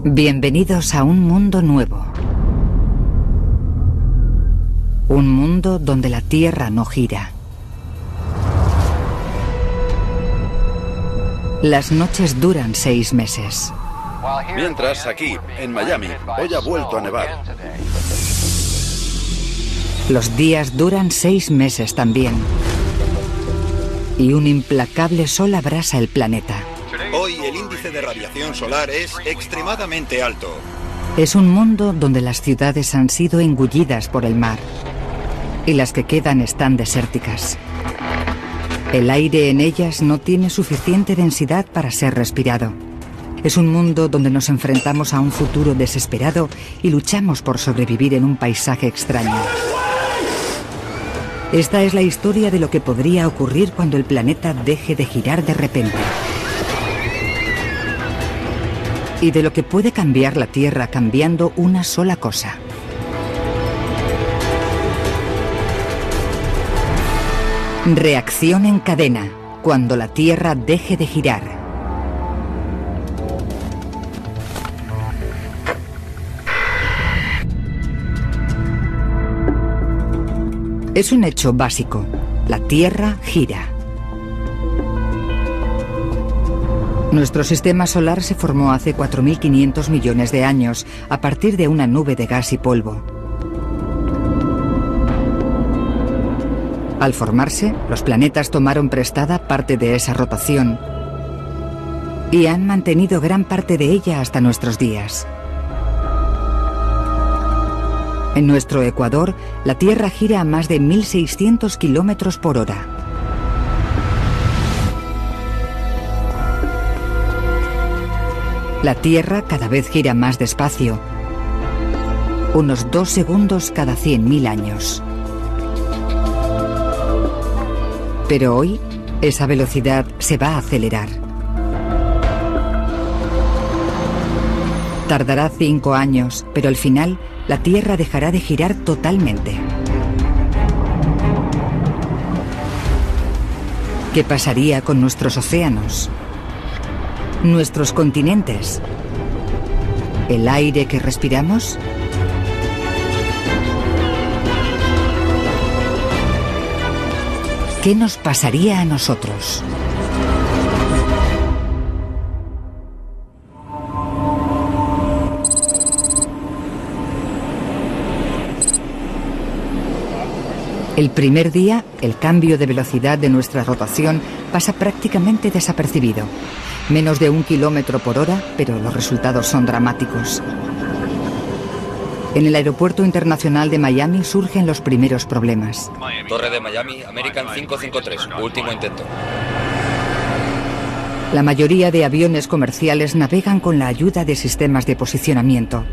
Bienvenidos a un mundo nuevo. Un mundo donde la Tierra no gira. Las noches duran 6 meses. Mientras, aquí, en Miami, hoy ha vuelto a nevar. Los días duran 6 meses también. Y un implacable sol abrasa el planeta. Hoy el índice de radiación solar es extremadamente alto. Es un mundo donde las ciudades han sido engullidas por el mar. Y las que quedan están desérticas. El aire en ellas no tiene suficiente densidad para ser respirado. Es un mundo donde nos enfrentamos a un futuro desesperado y luchamos por sobrevivir en un paisaje extraño. Esta es la historia de lo que podría ocurrir cuando el planeta deje de girar de repente. Y de lo que puede cambiar la Tierra cambiando una sola cosa. Reacción en cadena, cuando la Tierra deje de girar. Es un hecho básico. La Tierra gira. Nuestro sistema solar se formó hace 4.500 millones de años a partir de una nube de gas y polvo. Al formarse, los planetas tomaron prestada parte de esa rotación y han mantenido gran parte de ella hasta nuestros días. En nuestro ecuador, la Tierra gira a más de 1.600 kilómetros por hora. La Tierra cada vez gira más despacio, unos 2 segundos cada 100.000 años. Pero hoy, esa velocidad se va a acelerar. Tardará 5 años, pero al final, la Tierra dejará de girar totalmente. ¿Qué pasaría con nuestros océanos? ¿Nuestros continentes? ¿El aire que respiramos? ¿Qué nos pasaría a nosotros? El primer día, el cambio de velocidad de nuestra rotación pasa prácticamente desapercibido. Menos de 1 kilómetro por hora, pero los resultados son dramáticos. En el Aeropuerto Internacional de Miami surgen los primeros problemas. Torre de Miami, American 553, último intento. La mayoría de aviones comerciales navegan con la ayuda de sistemas de posicionamiento.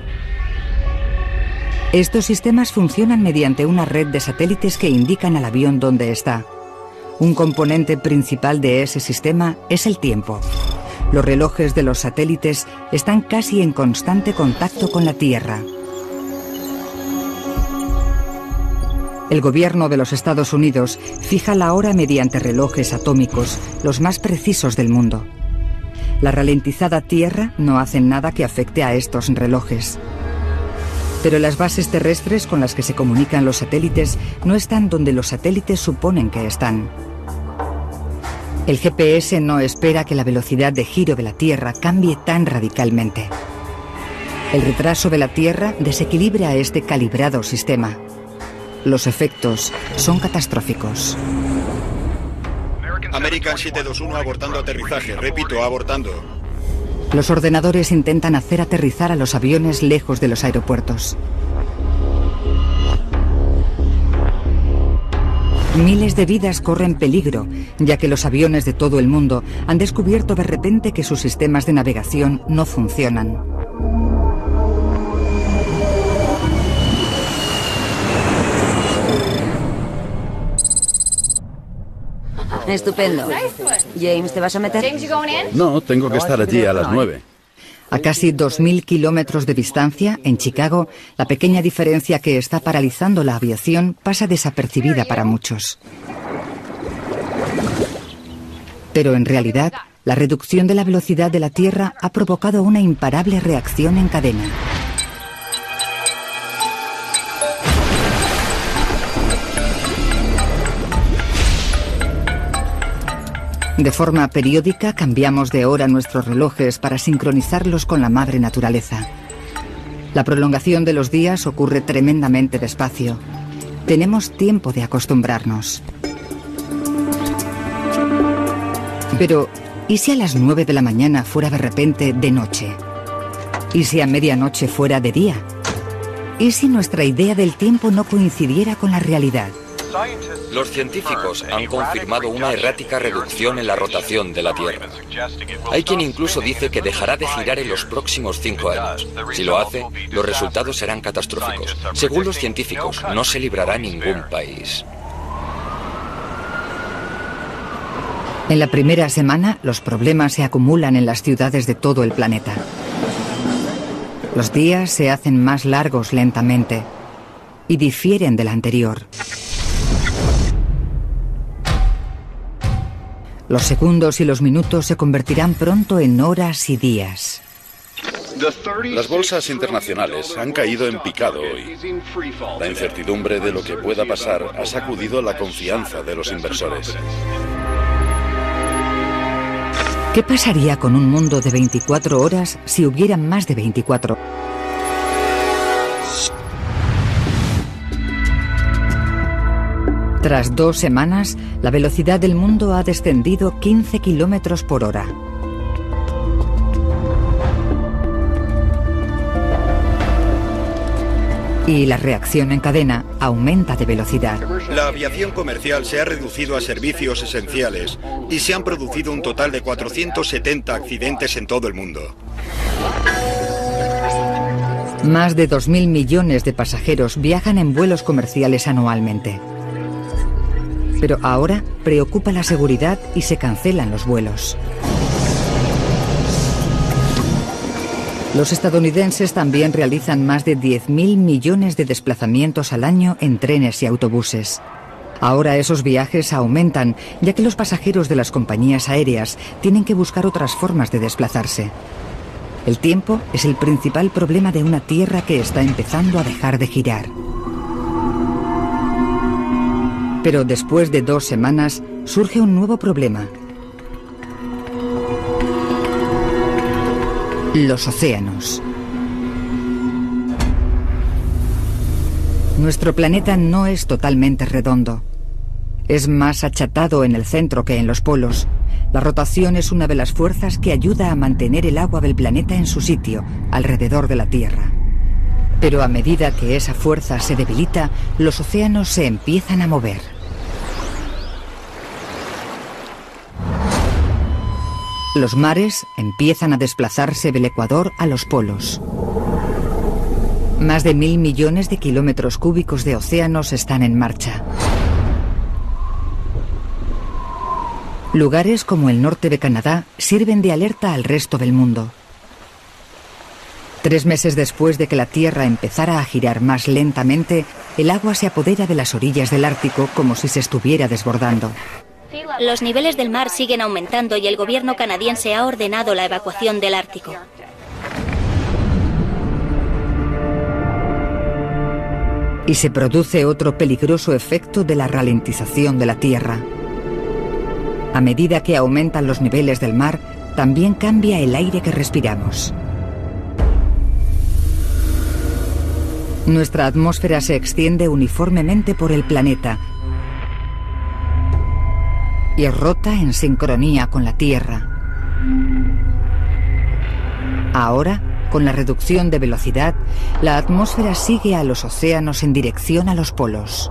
Estos sistemas funcionan mediante una red de satélites que indican al avión dónde está. Un componente principal de ese sistema es el tiempo. Los relojes de los satélites están casi en constante contacto con la Tierra. El gobierno de los Estados Unidos fija la hora mediante relojes atómicos, los más precisos del mundo. La ralentizada Tierra no hace nada que afecte a estos relojes. Pero las bases terrestres con las que se comunican los satélites no están donde los satélites suponen que están. El GPS no espera que la velocidad de giro de la Tierra cambie tan radicalmente. El retraso de la Tierra desequilibra este calibrado sistema. Los efectos son catastróficos. American 721 abortando aterrizaje. Repito, abortando. Los ordenadores intentan hacer aterrizar a los aviones lejos de los aeropuertos. Miles de vidas corren peligro, ya que los aviones de todo el mundo han descubierto de repente que sus sistemas de navegación no funcionan. Estupendo. James, ¿te vas a meter? No, tengo que estar allí a las 9. A casi 2.000 kilómetros de distancia, en Chicago, la pequeña diferencia que está paralizando la aviación pasa desapercibida para muchos. Pero en realidad, La reducción de la velocidad de la Tierra ha provocado una imparable reacción en cadena. De forma periódica cambiamos de hora nuestros relojes para sincronizarlos con la madre naturaleza. La prolongación de los días ocurre tremendamente despacio. Tenemos tiempo de acostumbrarnos. Pero, ¿y si a las 9 de la mañana fuera de repente de noche? ¿Y si a medianoche fuera de día? ¿Y si nuestra idea del tiempo no coincidiera con la realidad? Los científicos han confirmado una errática reducción en la rotación de la Tierra. Hay quien incluso dice que dejará de girar en los próximos 5 años. Si lo hace, los resultados serán catastróficos. Según los científicos, no se librará ningún país. En la primera semana, los problemas se acumulan en las ciudades de todo el planeta. Los días se hacen más largos lentamente y difieren del anterior. Los segundos y los minutos se convertirán pronto en horas y días. Las bolsas internacionales han caído en picado hoy. La incertidumbre de lo que pueda pasar ha sacudido la confianza de los inversores. ¿Qué pasaría con un mundo de 24 horas si hubiera más de 24? Tras 2 semanas, la velocidad del mundo ha descendido 15 kilómetros por hora. Y la reacción en cadena aumenta de velocidad. La aviación comercial se ha reducido a servicios esenciales y se han producido un total de 470 accidentes en todo el mundo. Más de 2.000 millones de pasajeros viajan en vuelos comerciales anualmente. Pero ahora preocupa la seguridad y se cancelan los vuelos. Los estadounidenses también realizan más de 10.000 millones de desplazamientos al año en trenes y autobuses. Ahora esos viajes aumentan, ya que los pasajeros de las compañías aéreas tienen que buscar otras formas de desplazarse. El tiempo es el principal problema de una Tierra que está empezando a dejar de girar. Pero después de 2 semanas surge un nuevo problema. Los océanos. Nuestro planeta no es totalmente redondo. Es más achatado en el centro que en los polos. La rotación es una de las fuerzas que ayuda a mantener el agua del planeta en su sitio, alrededor de la Tierra. Pero a medida que esa fuerza se debilita, los océanos se empiezan a mover. Los mares empiezan a desplazarse del ecuador a los polos. Más de 1.000 millones de kilómetros cúbicos de océanos están en marcha. Lugares como el norte de Canadá sirven de alerta al resto del mundo. 3 meses después de que la Tierra empezara a girar más lentamente, el agua se apodera de las orillas del Ártico como si se estuviera desbordando. Los niveles del mar siguen aumentando y el gobierno canadiense ha ordenado la evacuación del Ártico. Y se produce otro peligroso efecto de la ralentización de la Tierra. A medida que aumentan los niveles del mar, también cambia el aire que respiramos. Nuestra atmósfera se extiende uniformemente por el planeta y rota en sincronía con la Tierra. Ahora, con la reducción de velocidad, la atmósfera sigue a los océanos en dirección a los polos.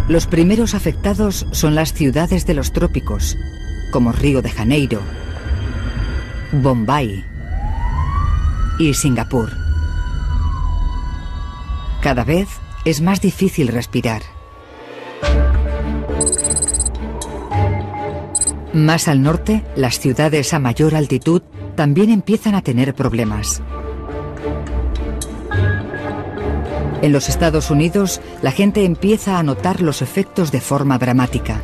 Los primeros afectados son las ciudades de los trópicos, como Río de Janeiro, Bombay y Singapur. Cada vez es más difícil respirar. Más al norte, las ciudades a mayor altitud también empiezan a tener problemas. En los Estados Unidos, la gente empieza a notar los efectos de forma dramática.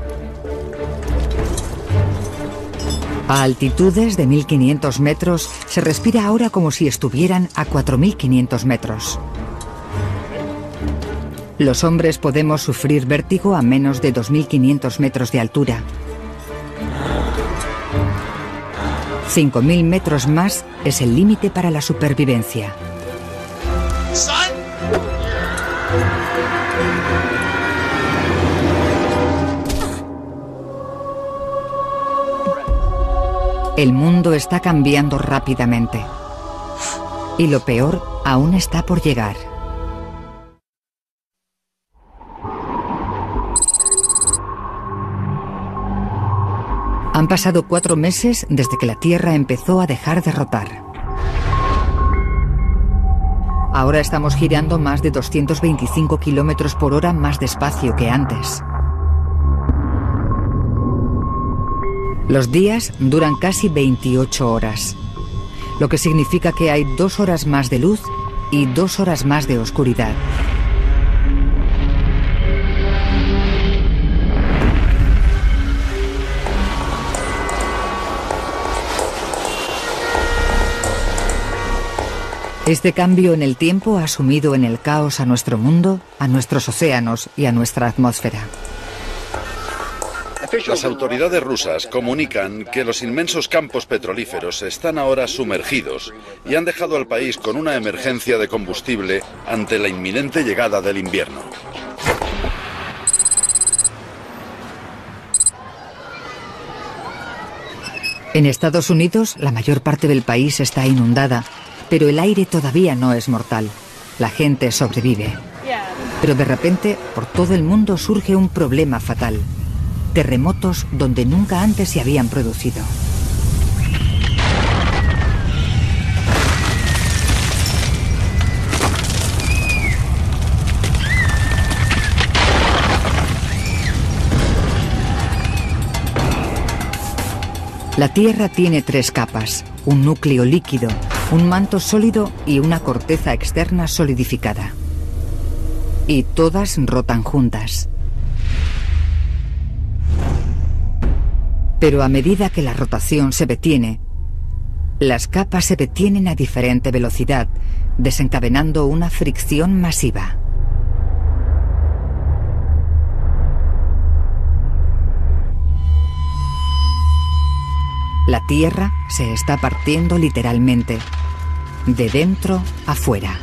A altitudes de 1500 metros, se respira ahora como si estuvieran a 4500 metros. Los hombres podemos sufrir vértigo a menos de 2500 metros de altura. 5000 metros más es el límite para la supervivencia. El mundo está cambiando rápidamente. Y lo peor aún está por llegar. Han pasado 4 meses desde que la Tierra empezó a dejar de rotar. Ahora estamos girando más de 225 kilómetros por hora más despacio que antes. Los días duran casi 28 horas, lo que significa que hay 2 horas más de luz y 2 horas más de oscuridad. Este cambio en el tiempo ha sumido en el caos a nuestro mundo, a nuestros océanos y a nuestra atmósfera. Las autoridades rusas comunican que los inmensos campos petrolíferos están ahora sumergidos y han dejado al país con una emergencia de combustible ante la inminente llegada del invierno. En Estados Unidos, la mayor parte del país está inundada, pero el aire todavía no es mortal. La gente sobrevive. Pero de repente, por todo el mundo surge un problema fatal. Terremotos donde nunca antes se habían producido. La Tierra tiene 3 capas, un núcleo líquido, un manto sólido y una corteza externa solidificada. Y todas rotan juntas. Pero a medida que la rotación se detiene, las capas se detienen a diferente velocidad, desencadenando una fricción masiva. La Tierra se está partiendo literalmente, de dentro a fuera.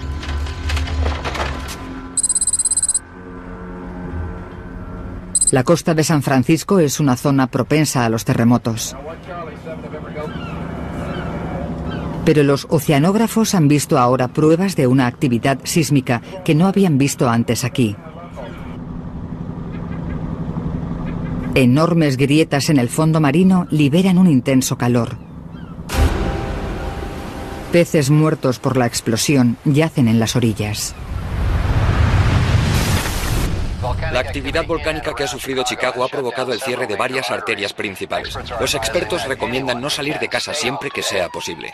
La costa de San Francisco es una zona propensa a los terremotos. Pero los oceanógrafos han visto ahora pruebas de una actividad sísmica que no habían visto antes aquí. Enormes grietas en el fondo marino liberan un intenso calor. Peces muertos por la explosión yacen en las orillas. La actividad volcánica que ha sufrido Chicago ha provocado el cierre de varias arterias principales. Los expertos recomiendan no salir de casa siempre que sea posible.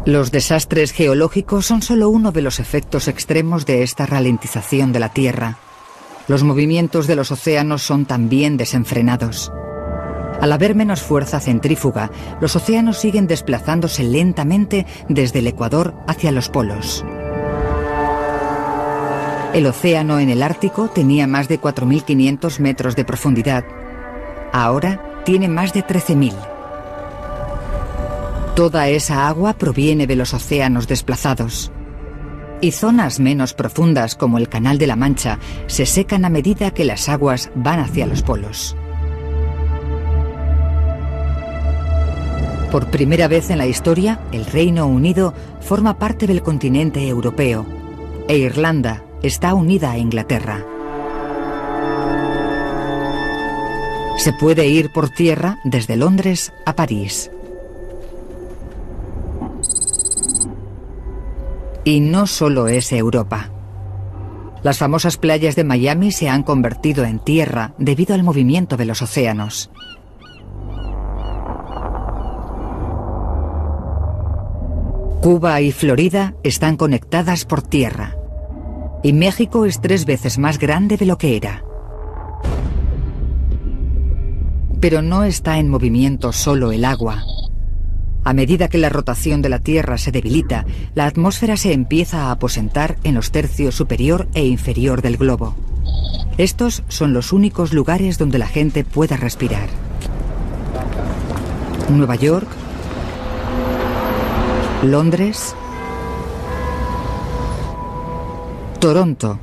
Los desastres geológicos son solo uno de los efectos extremos de esta ralentización de la Tierra. Los movimientos de los océanos son también desenfrenados. Al haber menos fuerza centrífuga, los océanos siguen desplazándose lentamente desde el Ecuador hacia los polos. El océano en el Ártico tenía más de 4.500 metros de profundidad. Ahora tiene más de 13.000. Toda esa agua proviene de los océanos desplazados. Y zonas menos profundas, como el Canal de la Mancha, se secan a medida que las aguas van hacia los polos. Por primera vez en la historia, el Reino Unido forma parte del continente europeo, e Irlanda está unida a Inglaterra. Se puede ir por tierra desde Londres a París. Y no solo es Europa. Las famosas playas de Miami se han convertido en tierra debido al movimiento de los océanos. Cuba y Florida están conectadas por tierra. Y México es 3 veces más grande de lo que era. Pero no está en movimiento solo el agua. A medida que la rotación de la Tierra se debilita, la atmósfera se empieza a aposentar en los tercios superior e inferior del globo. Estos son los únicos lugares donde la gente pueda respirar. Nueva York, Londres, Toronto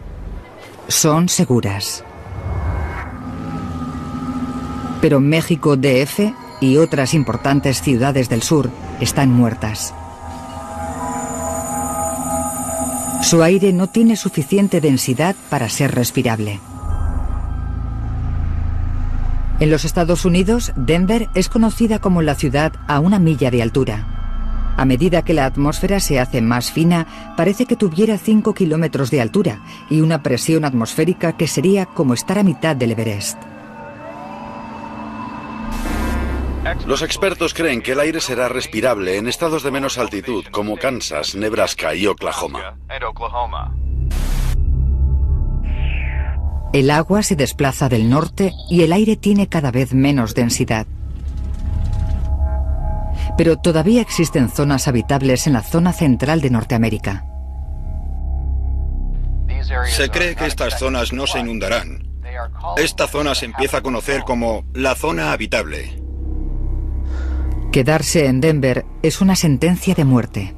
son seguras. Pero México DF y otras importantes ciudades del sur están muertas. Su aire no tiene suficiente densidad para ser respirable. En los Estados Unidos, Denver es conocida como la ciudad a 1 milla de altura. A medida que la atmósfera se hace más fina, parece que tuviera 5 kilómetros de altura y una presión atmosférica que sería como estar a mitad del Everest. Los expertos creen que el aire será respirable en estados de menos altitud como Kansas, Nebraska y Oklahoma. El agua se desplaza del norte y el aire tiene cada vez menos densidad. Pero todavía existen zonas habitables en la zona central de Norteamérica. Se cree que estas zonas no se inundarán. Esta zona se empieza a conocer como la zona habitable. Quedarse en Denver es una sentencia de muerte.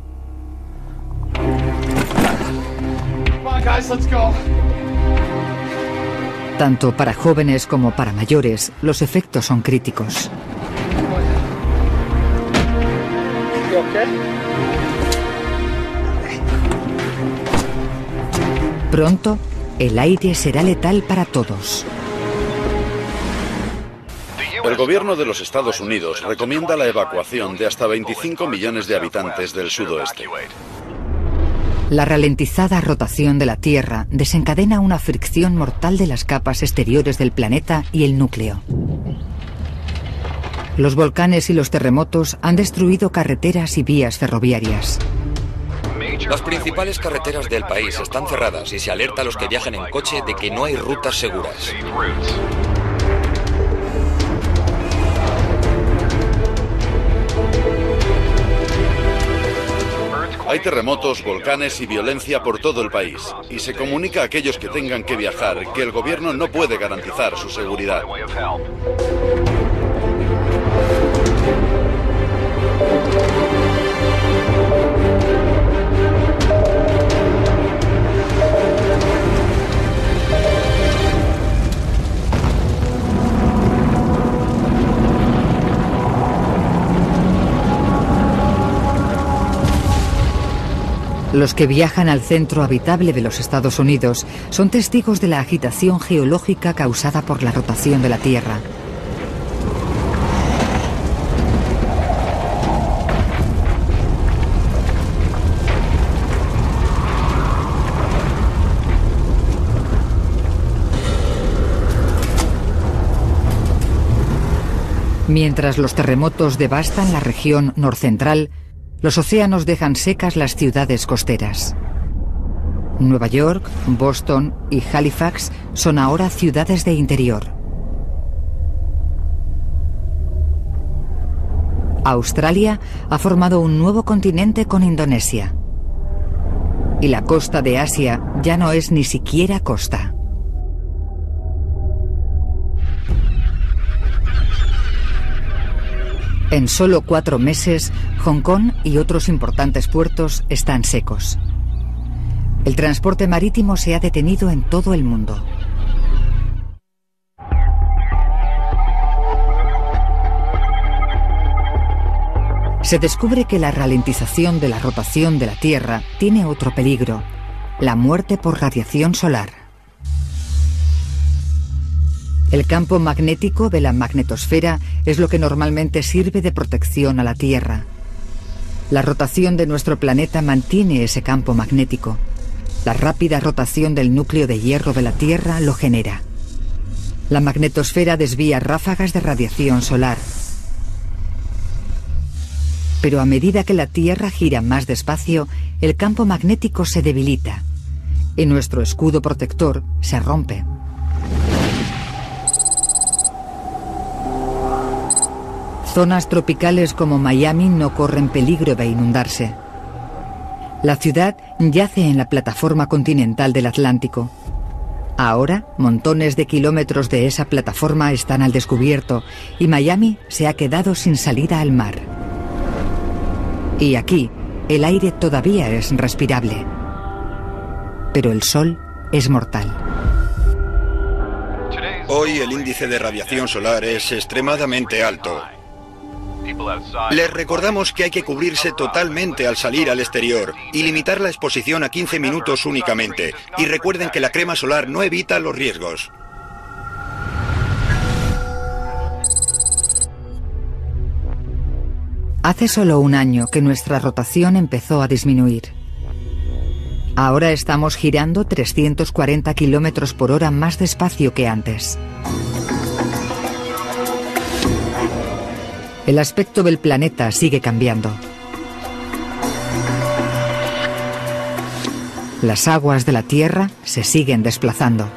Tanto para jóvenes como para mayores, los efectos son críticos. Pronto, el aire será letal para todos. El gobierno de los Estados Unidos recomienda la evacuación de hasta 25 millones de habitantes del sudoeste. La ralentizada rotación de la Tierra desencadena una fricción mortal de las capas exteriores del planeta y el núcleo. Los volcanes y los terremotos han destruido carreteras y vías ferroviarias. Las principales carreteras del país están cerradas y se alerta a los que viajan en coche de que no hay rutas seguras. Hay terremotos, volcanes y violencia por todo el país, y se comunica a aquellos que tengan que viajar que el gobierno no puede garantizar su seguridad. Los que viajan al centro habitable de los Estados Unidos son testigos de la agitación geológica causada por la rotación de la Tierra. Mientras los terremotos devastan la región norcentral, los océanos dejan secas las ciudades costeras. Nueva York, Boston y Halifax son ahora ciudades de interior. Australia ha formado un nuevo continente con Indonesia. Y la costa de Asia ya no es ni siquiera costa. En solo 4 meses, Hong Kong y otros importantes puertos están secos. El transporte marítimo se ha detenido en todo el mundo. Se descubre que la ralentización de la rotación de la Tierra tiene otro peligro: la muerte por radiación solar. El campo magnético de la magnetosfera es lo que normalmente sirve de protección a la Tierra. La rotación de nuestro planeta mantiene ese campo magnético. La rápida rotación del núcleo de hierro de la Tierra lo genera. La magnetosfera desvía ráfagas de radiación solar. Pero a medida que la Tierra gira más despacio, el campo magnético se debilita y nuestro escudo protector se rompe. Zonas tropicales como Miami no corren peligro de inundarse. La ciudad yace en la plataforma continental del Atlántico. Ahora, montones de kilómetros de esa plataforma están al descubierto y Miami se ha quedado sin salida al mar. Y aquí, el aire todavía es respirable. Pero el sol es mortal. Hoy el índice de radiación solar es extremadamente alto. Les recordamos que hay que cubrirse totalmente al salir al exterior y limitar la exposición a 15 minutos únicamente. Y recuerden que la crema solar no evita los riesgos. Hace solo un año que nuestra rotación empezó a disminuir. Ahora estamos girando 340 kilómetros por hora más despacio que antes. El aspecto del planeta sigue cambiando. Las aguas de la Tierra se siguen desplazando.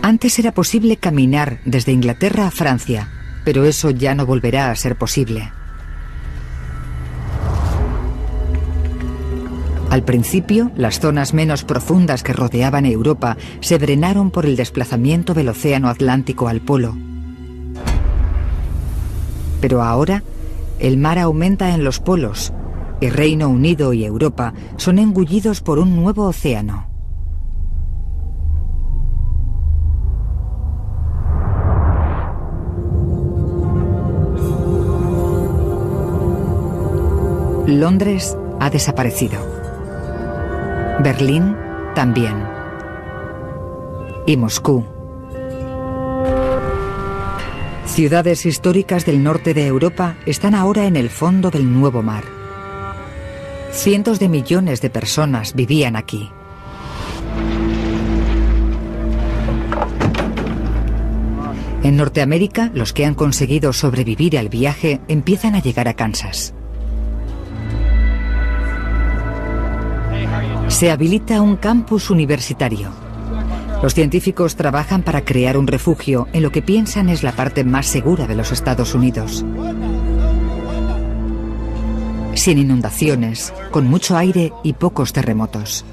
Antes era posible caminar desde Inglaterra a Francia, pero eso ya no volverá a ser posible. Al principio, las zonas menos profundas que rodeaban Europa se drenaron por el desplazamiento del océano Atlántico al polo. Pero ahora, el mar aumenta en los polos y Reino Unido y Europa son engullidos por un nuevo océano. Londres ha desaparecido. Berlín también. Y Moscú. Ciudades históricas del norte de Europa están ahora en el fondo del nuevo mar. Cientos de millones de personas vivían aquí. En Norteamérica, los que han conseguido sobrevivir al viaje empiezan a llegar a Kansas. Se habilita un campus universitario. Los científicos trabajan para crear un refugio en lo que piensan es la parte más segura de los Estados Unidos. Sin inundaciones, con mucho aire y pocos terremotos.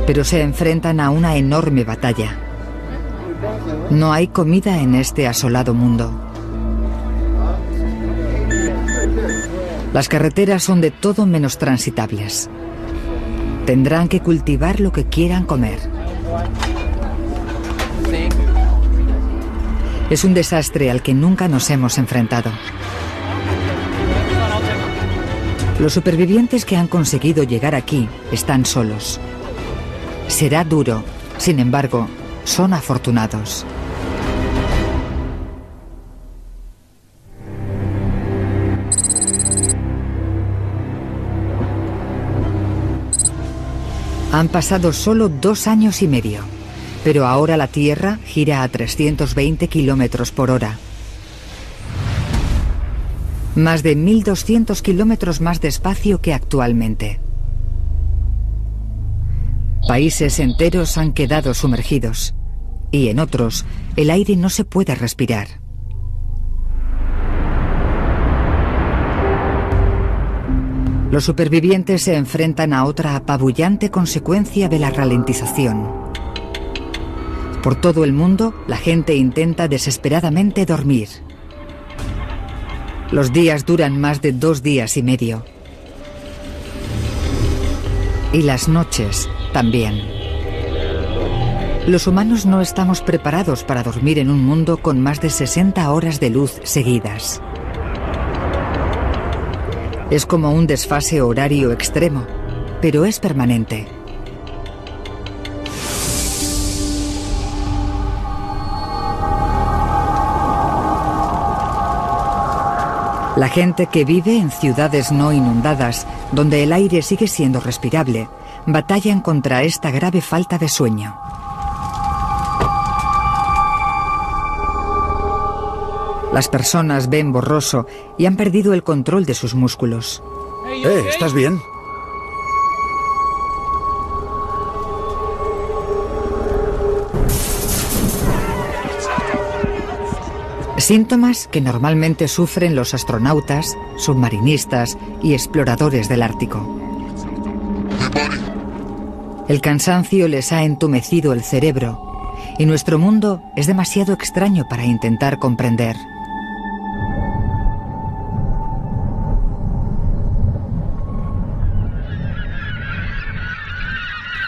Pero se enfrentan a una enorme batalla. No hay comida en este asolado mundo. Las carreteras son de todo menos transitables. Tendrán que cultivar lo que quieran comer. Es un desastre al que nunca nos hemos enfrentado. Los supervivientes que han conseguido llegar aquí están solos. Será duro, sin embargo, son afortunados. Han pasado solo 2 años y medio, pero ahora la Tierra gira a 320 kilómetros por hora. Más de 1.200 kilómetros más despacio que actualmente. Países enteros han quedado sumergidos, y en otros, el aire no se puede respirar. Los supervivientes se enfrentan a otra apabullante consecuencia de la ralentización. Por todo el mundo, la gente intenta desesperadamente dormir. Los días duran más de 2 días y medio. Y las noches también. Los humanos no estamos preparados para dormir en un mundo con más de 60 horas de luz seguidas. Es como un desfase horario extremo, pero es permanente. La gente que vive en ciudades no inundadas, donde el aire sigue siendo respirable, batallan contra esta grave falta de sueño. Las personas ven borroso y han perdido el control de sus músculos. ¿Estás bien? Síntomas que normalmente sufren los astronautas, submarinistas y exploradores del Ártico. El cansancio les ha entumecido el cerebro y nuestro mundo es demasiado extraño para intentar comprender.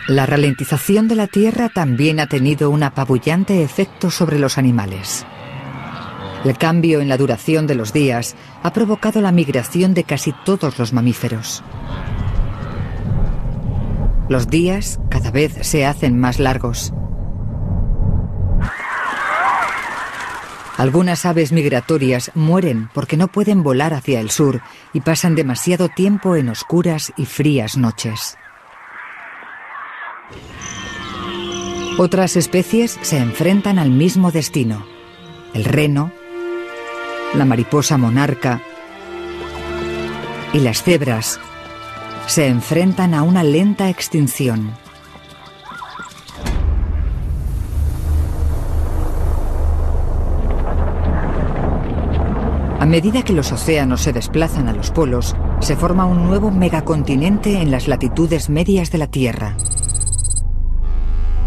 La ralentización de la Tierra también ha tenido un apabullante efecto sobre los animales. El cambio en la duración de los días ha provocado la migración de casi todos los mamíferos. Los días cada vez se hacen más largos. Algunas aves migratorias mueren porque no pueden volar hacia el sur y pasan demasiado tiempo en oscuras y frías noches. Otras especies se enfrentan al mismo destino. El reno, la mariposa monarca y las cebras se enfrentan a una lenta extinción. A medida que los océanos se desplazan a los polos, se forma un nuevo megacontinente en las latitudes medias de la Tierra.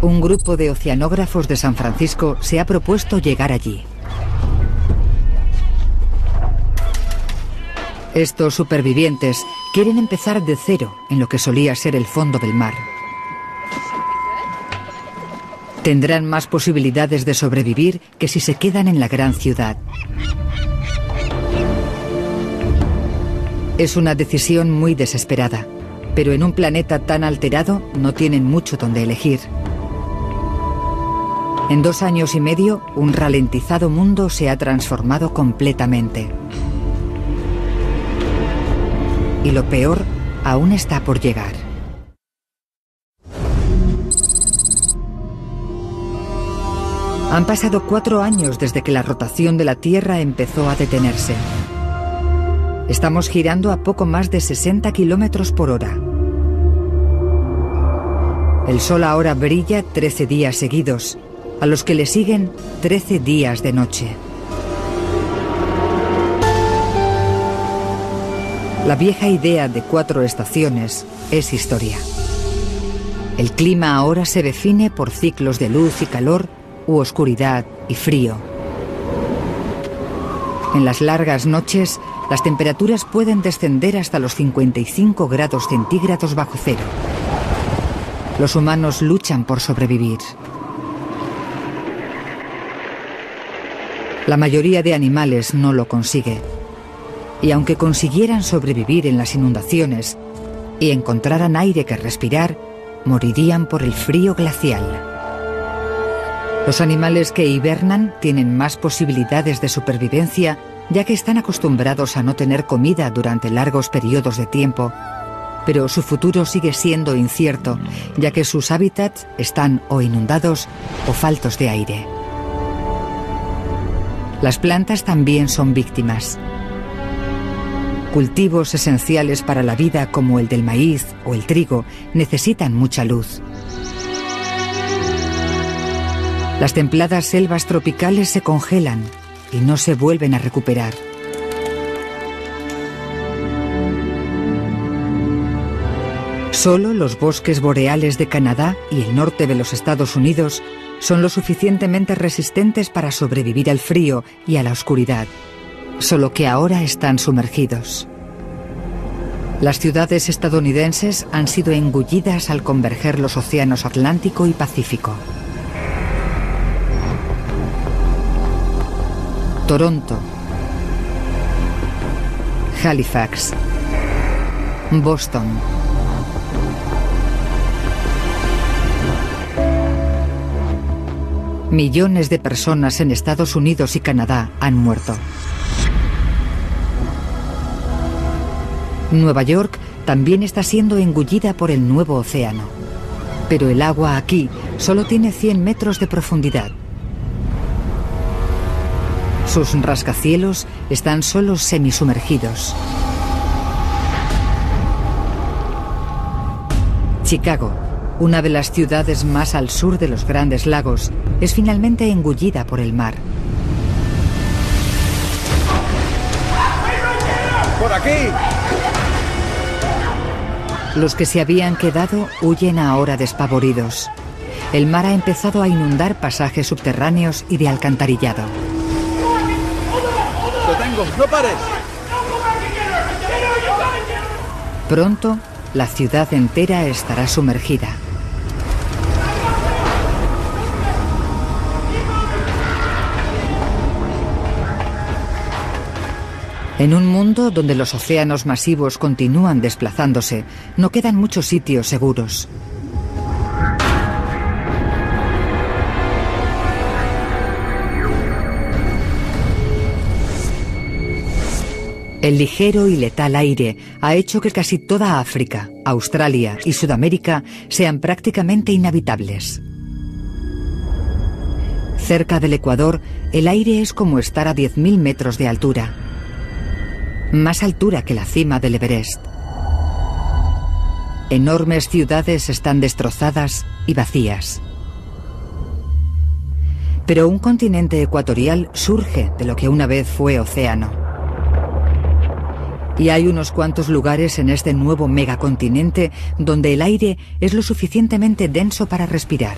Un grupo de oceanógrafos de San Francisco se ha propuesto llegar allí. Estos supervivientes quieren empezar de cero en lo que solía ser el fondo del mar. Tendrán más posibilidades de sobrevivir que si se quedan en la gran ciudad. Es una decisión muy desesperada, pero en un planeta tan alterado no tienen mucho donde elegir. En 2 años y medio, un ralentizado mundo se ha transformado completamente. Y lo peor aún está por llegar. Han pasado 4 años desde que la rotación de la Tierra empezó a detenerse. Estamos girando a poco más de 60 kilómetros por hora. El sol ahora brilla 13 días seguidos, a los que le siguen 13 días de noche. La vieja idea de 4 estaciones es historia. El clima ahora se define por ciclos de luz y calor, u oscuridad y frío. En las largas noches, las temperaturas pueden descender hasta los 55 grados centígrados bajo cero. Los humanos luchan por sobrevivir. La mayoría de animales no lo consigue. Y aunque consiguieran sobrevivir en las inundaciones y encontraran aire que respirar, morirían por el frío glacial. Los animales que hibernan tienen más posibilidades de supervivencia, ya que están acostumbrados a no tener comida durante largos periodos de tiempo, pero su futuro sigue siendo incierto, ya que sus hábitats están o inundados o faltos de aire. Las plantas también son víctimas. Cultivos esenciales para la vida como el del maíz o el trigo necesitan mucha luz. Las templadas selvas tropicales se congelan y no se vuelven a recuperar. Solo los bosques boreales de Canadá y el norte de los Estados Unidos son lo suficientemente resistentes para sobrevivir al frío y a la oscuridad, solo que ahora están sumergidos. Las ciudades estadounidenses han sido engullidas al converger los océanos Atlántico y Pacífico. Toronto, Halifax, Boston. Millones de personas en Estados Unidos y Canadá han muerto. Nueva York también está siendo engullida por el nuevo océano. Pero el agua aquí solo tiene 100 metros de profundidad. Sus rascacielos están solo semisumergidos. Chicago, una de las ciudades más al sur de los Grandes Lagos, es finalmente engullida por el mar. ¡Por aquí! Los que se habían quedado huyen ahora despavoridos. El mar ha empezado a inundar pasajes subterráneos y de alcantarillado. ¡Lo tengo! ¡No pares! Pronto, la ciudad entera estará sumergida. En un mundo donde los océanos masivos continúan desplazándose, no quedan muchos sitios seguros. El ligero y letal aire ha hecho que casi toda África, Australia y Sudamérica sean prácticamente inhabitables. Cerca del Ecuador, el aire es como estar a 10.000 metros de altura. Más altura que la cima del Everest. Enormes ciudades están destrozadas y vacías. Pero un continente ecuatorial surge de lo que una vez fue océano. Y hay unos cuantos lugares en este nuevo megacontinente donde el aire es lo suficientemente denso para respirar.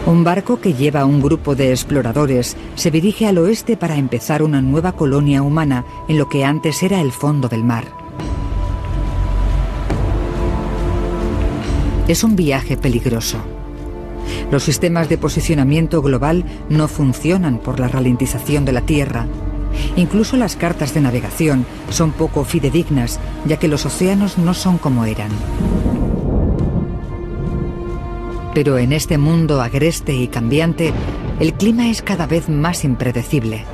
Un barco que lleva a un grupo de exploradores se dirige al oeste para empezar una nueva colonia humana en lo que antes era el fondo del mar. Es un viaje peligroso. Los sistemas de posicionamiento global no funcionan por la ralentización de la Tierra. Incluso las cartas de navegación son poco fidedignas, ya que los océanos no son como eran. Pero en este mundo agreste y cambiante, el clima es cada vez más impredecible.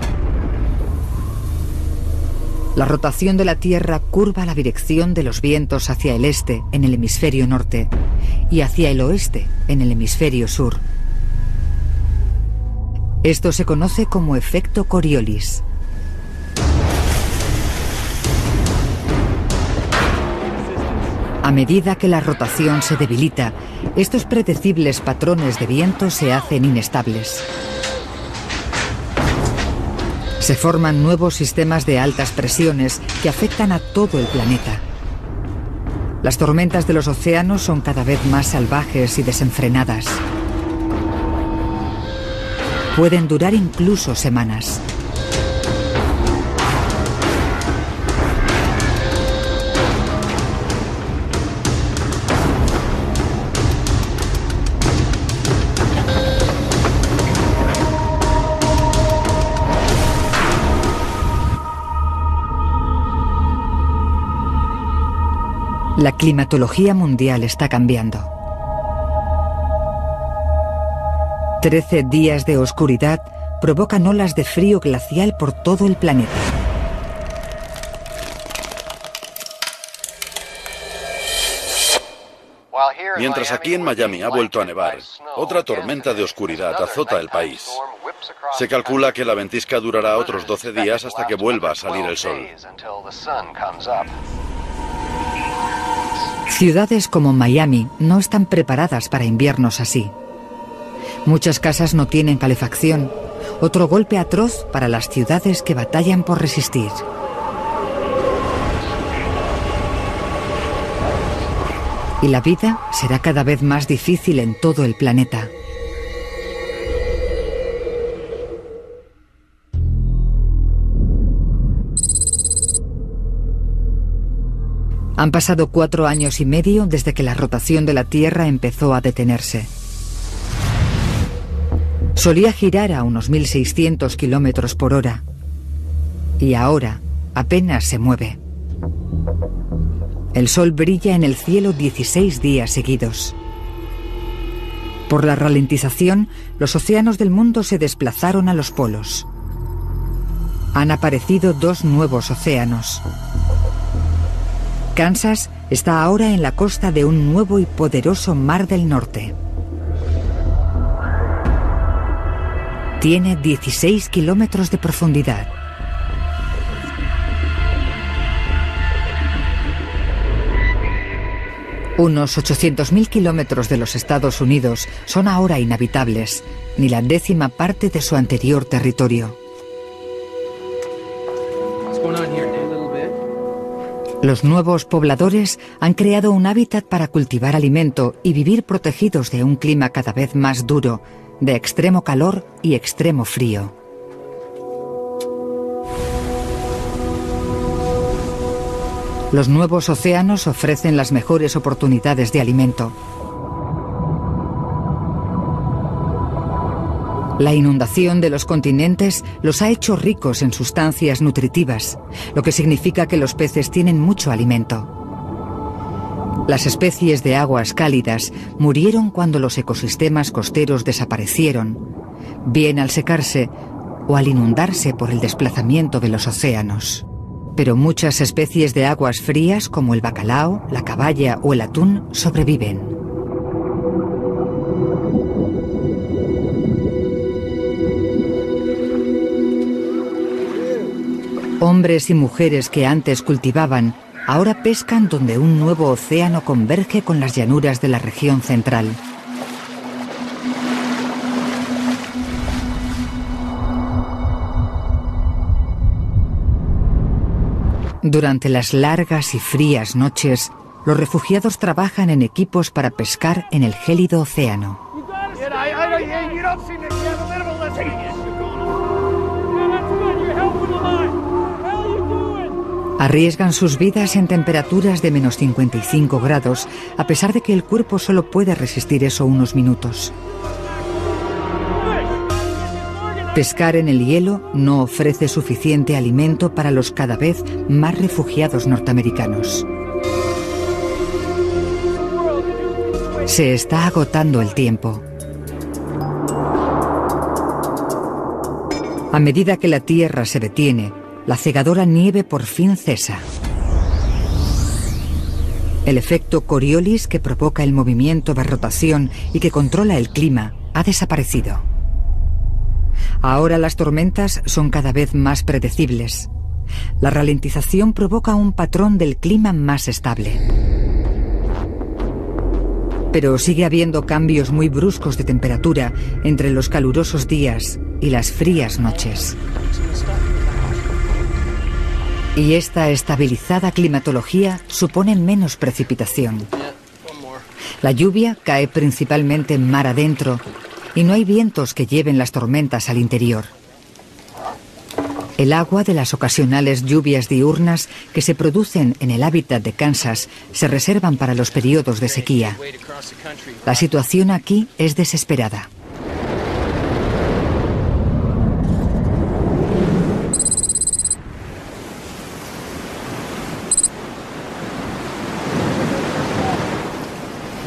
La rotación de la Tierra curva la dirección de los vientos hacia el este en el hemisferio norte y hacia el oeste en el hemisferio sur. Esto se conoce como efecto Coriolis. A medida que la rotación se debilita, estos predecibles patrones de viento se hacen inestables. Se forman nuevos sistemas de altas presiones que afectan a todo el planeta. Las tormentas de los océanos son cada vez más salvajes y desenfrenadas. Pueden durar incluso semanas. La climatología mundial está cambiando. 13 días de oscuridad provocan olas de frío glacial por todo el planeta. Mientras aquí en Miami ha vuelto a nevar, otra tormenta de oscuridad azota el país. Se calcula que la ventisca durará otros 12 días hasta que vuelva a salir el sol. Ciudades como Miami no están preparadas para inviernos así. Muchas casas no tienen calefacción. Otro golpe atroz para las ciudades que batallan por resistir. Y la vida será cada vez más difícil en todo el planeta. Han pasado 4 años y medio desde que la rotación de la Tierra empezó a detenerse. Solía girar a unos 1.600 kilómetros por hora. Y ahora apenas se mueve. El sol brilla en el cielo 16 días seguidos. Por la ralentización, los océanos del mundo se desplazaron a los polos. Han aparecido 2 nuevos océanos. Kansas está ahora en la costa de un nuevo y poderoso mar del norte. Tiene 16 kilómetros de profundidad. Unos 800.000 kilómetros de los Estados Unidos son ahora inhabitables, ni la 10ª parte de su anterior territorio. Los nuevos pobladores han creado un hábitat para cultivar alimento y vivir protegidos de un clima cada vez más duro, de extremo calor y extremo frío. Los nuevos océanos ofrecen las mejores oportunidades de alimento. La inundación de los continentes los ha hecho ricos en sustancias nutritivas, lo que significa que los peces tienen mucho alimento. Las especies de aguas cálidas murieron cuando los ecosistemas costeros desaparecieron, bien al secarse o al inundarse por el desplazamiento de los océanos. Pero muchas especies de aguas frías, como el bacalao, la caballa o el atún, sobreviven. Hombres y mujeres que antes cultivaban, ahora pescan donde un nuevo océano converge con las llanuras de la región central. Durante las largas y frías noches, los refugiados trabajan en equipos para pescar en el gélido océano. Arriesgan sus vidas en temperaturas de menos 55 grados, a pesar de que el cuerpo solo puede resistir eso unos minutos. Pescar en el hielo no ofrece suficiente alimento para los cada vez más refugiados norteamericanos. Se está agotando el tiempo. A medida que la Tierra se detiene, la cegadora nieve por fin cesa. El efecto Coriolis, que provoca el movimiento de rotación y que controla el clima, ha desaparecido. Ahora las tormentas son cada vez más predecibles. La ralentización provoca un patrón del clima más estable. Pero sigue habiendo cambios muy bruscos de temperatura entre los calurosos días y las frías noches. Y esta estabilizada climatología supone menos precipitación. La lluvia cae principalmente mar adentro y no hay vientos que lleven las tormentas al interior. El agua de las ocasionales lluvias diurnas que se producen en el hábitat de Kansas se reservan para los periodos de sequía. La situación aquí es desesperada.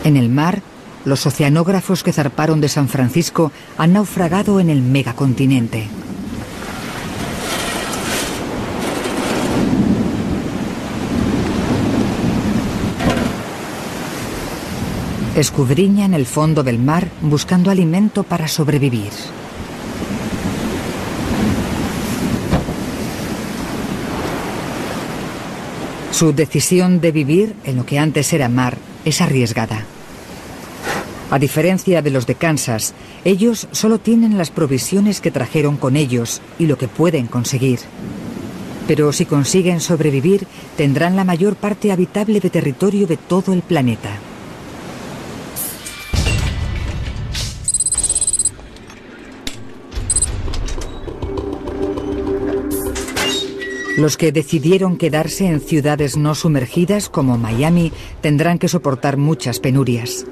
En el mar, los oceanógrafos que zarparon de San Francisco han naufragado en el megacontinente. Escudriñan el fondo del mar buscando alimento para sobrevivir. Su decisión de vivir en lo que antes era mar es arriesgada. A diferencia de los de Kansas, ellos solo tienen las provisiones que trajeron con ellos y lo que pueden conseguir. Pero si consiguen sobrevivir, tendrán la mayor parte habitable de territorio de todo el planeta. Los que decidieron quedarse en ciudades no sumergidas como Miami tendrán que soportar muchas penurias.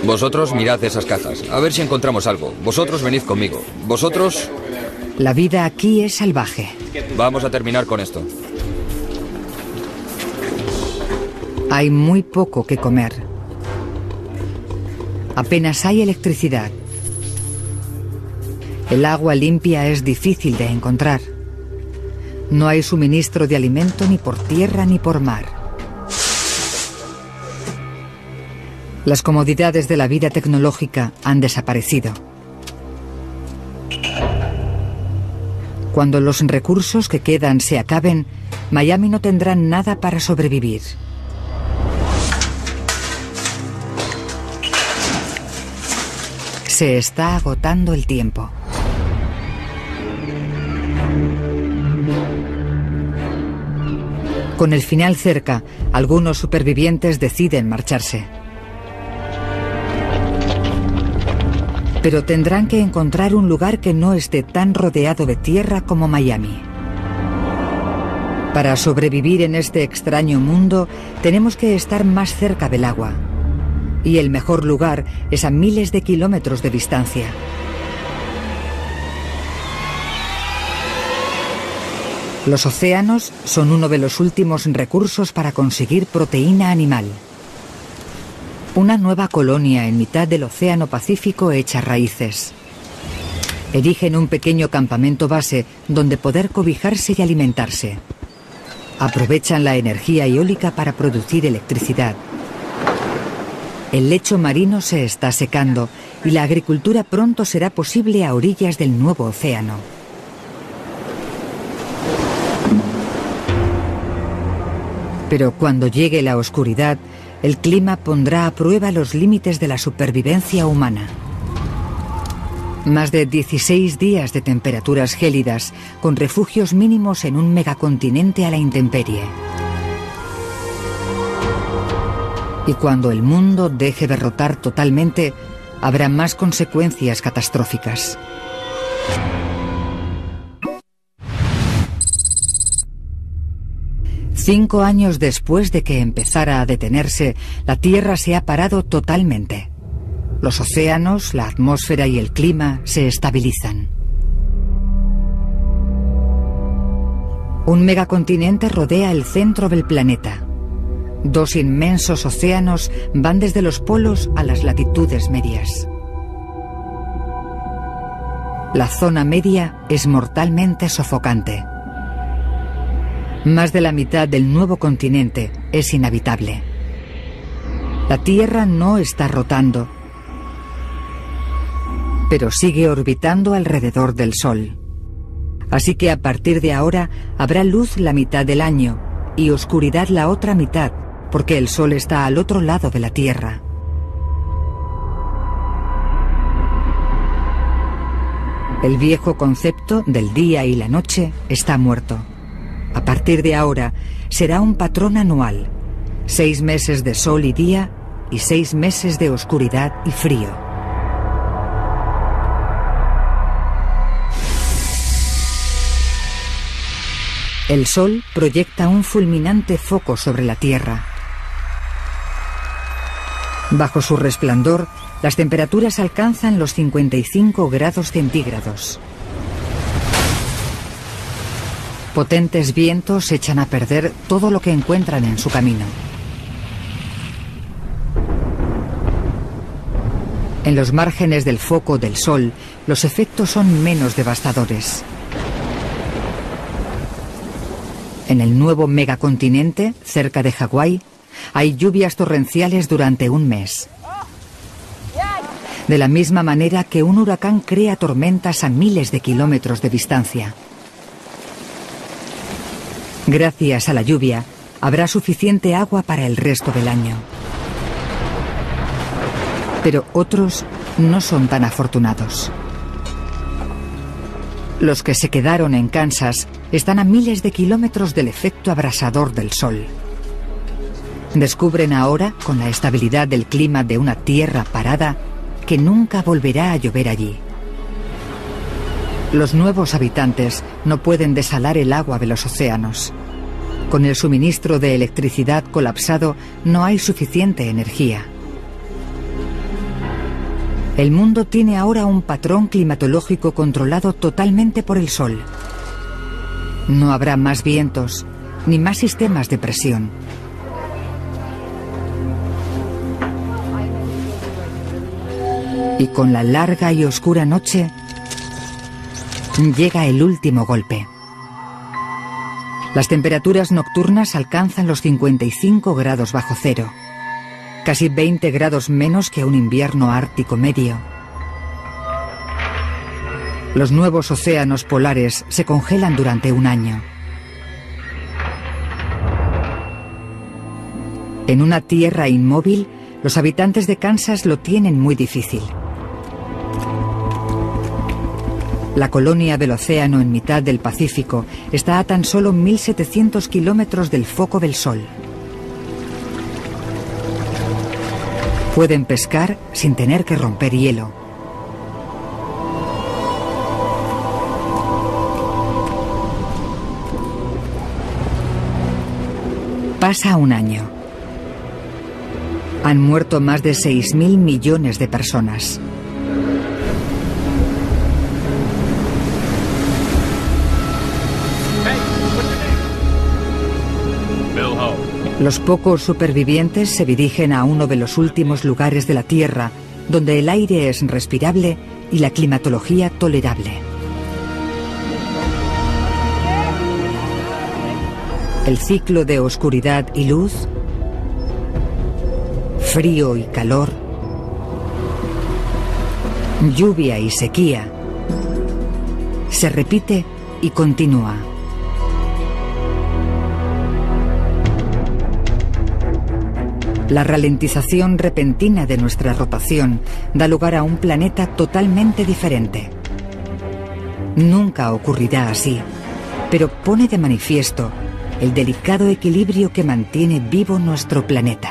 Vosotros mirad esas cajas, a ver si encontramos algo. Vosotros venid conmigo. Vosotros... La vida aquí es salvaje. Vamos a terminar con esto. Hay muy poco que comer. Apenas hay electricidad. El agua limpia es difícil de encontrar. No hay suministro de alimento ni por tierra ni por mar. Las comodidades de la vida tecnológica han desaparecido. Cuando los recursos que quedan se acaben, Miami no tendrá nada para sobrevivir. Se está agotando el tiempo. Con el final cerca, algunos supervivientes deciden marcharse. Pero tendrán que encontrar un lugar que no esté tan rodeado de tierra como Miami. Para sobrevivir en este extraño mundo, tenemos que estar más cerca del agua. Y el mejor lugar es a miles de kilómetros de distancia. Los océanos son uno de los últimos recursos para conseguir proteína animal. Una nueva colonia en mitad del Océano Pacífico echa raíces. Erigen un pequeño campamento base donde poder cobijarse y alimentarse. Aprovechan la energía eólica para producir electricidad. El lecho marino se está secando y la agricultura pronto será posible a orillas del nuevo océano. Pero cuando llegue la oscuridad, el clima pondrá a prueba los límites de la supervivencia humana. Más de 16 días de temperaturas gélidas, con refugios mínimos en un megacontinente a la intemperie. Y cuando el mundo deje de rotar totalmente, habrá más consecuencias catastróficas. Cinco años después de que empezara a detenerse, la Tierra se ha parado totalmente. Los océanos, la atmósfera y el clima se estabilizan. Un megacontinente rodea el centro del planeta. Dos inmensos océanos van desde los polos a las latitudes medias. La zona media es mortalmente sofocante. Más de la mitad del nuevo continente es inhabitable. La Tierra no está rotando, pero sigue orbitando alrededor del Sol. Así que a partir de ahora habrá luz la mitad del año y oscuridad la otra mitad, porque el Sol está al otro lado de la Tierra. El viejo concepto del día y la noche está muerto. A partir de ahora será un patrón anual: 6 meses de sol y día y 6 meses de oscuridad y frío. El sol proyecta un fulminante foco sobre la Tierra. Bajo su resplandor, las temperaturas alcanzan los 55 grados centígrados. Potentes vientos echan a perder todo lo que encuentran en su camino. En los márgenes del foco del sol, los efectos son menos devastadores. En el nuevo megacontinente, cerca de Hawái, hay lluvias torrenciales durante un mes. De la misma manera que un huracán crea tormentas a miles de kilómetros de distancia. Gracias a la lluvia, habrá suficiente agua para el resto del año. Pero otros no son tan afortunados. Los que se quedaron en Kansas están a miles de kilómetros del efecto abrasador del sol. Descubren ahora, con la estabilidad del clima de una tierra parada, que nunca volverá a llover allí. Los nuevos habitantes no pueden desalar el agua de los océanos. Con el suministro de electricidad colapsado, no hay suficiente energía. El mundo tiene ahora un patrón climatológico controlado totalmente por el sol. No habrá más vientos, ni más sistemas de presión. Y con la larga y oscura noche, llega el último golpe. Las temperaturas nocturnas alcanzan los 55 grados bajo cero, casi 20 grados menos que un invierno ártico medio. Los nuevos océanos polares se congelan durante un año. En una tierra inmóvil, los habitantes de Kansas lo tienen muy difícil. La colonia del océano en mitad del Pacífico está a tan solo 1.700 kilómetros del foco del sol. Pueden pescar sin tener que romper hielo. Pasa un año. Han muerto más de 6.000 millones de personas. Los pocos supervivientes se dirigen a uno de los últimos lugares de la Tierra, donde el aire es respirable y la climatología tolerable. El ciclo de oscuridad y luz, frío y calor, lluvia y sequía, se repite y continúa. La ralentización repentina de nuestra rotación da lugar a un planeta totalmente diferente. Nunca ocurrirá así, pero pone de manifiesto el delicado equilibrio que mantiene vivo nuestro planeta.